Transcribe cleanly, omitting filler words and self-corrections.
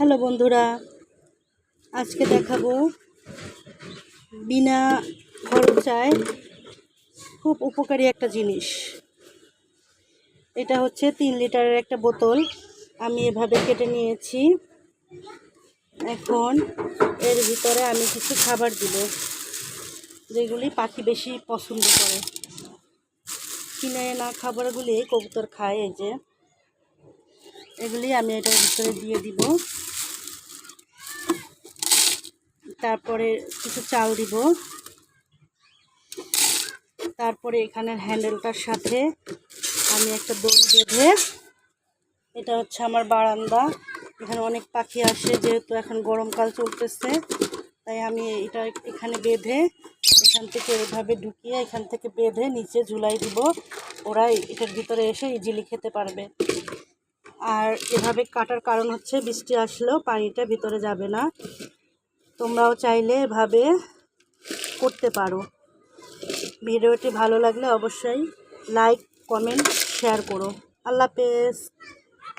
Hello বন্ধুরা, আজকে দেখাবো বিনা খরচায় খুব উপকারী একটা জিনিস। এটা হচ্ছে 3 লিটারের একটা বোতল। আমি এভাবে কেটে নিয়েছি। এখন এর ভিতরে আমি কিছু খাবার দিব, যেগুলি পাখি বেশি পছন্দ করে। কিনে না খাবারগুলি কবুতর খায়। এই যে এগুলি আমি এটার ভিতরে দিয়ে দিব। তারপরে কিছু চাল দিব। তারপরে এখানের হ্যান্ডেলটার সাথে আমি একটা দড়ি বেঁধে, এটা হচ্ছে আমার বারান্দা, এখানে অনেক পাখি আসে, যেহেতু এখন গরমকাল চলতেছে, তাই আমি এটা এখানে বেঁধে এখান থেকে এভাবে ঢুকিয়ে এখান থেকে বেঁধে নিচে ঝুলাই দিব। ওরা এটার ভিতরে এসে ইজিলি খেতে পারবে। আর এভাবে কাটার কারণ হচ্ছে বৃষ্টি আসলেও পানিটা ভিতরে যাবে না। তোমরাও চাইলে এভাবে করতে পারো। ভিডিওটি ভালো লাগলে অবশ্যই লাইক, কমেন্ট, শেয়ার করো। আল্লাহ হাফেজ।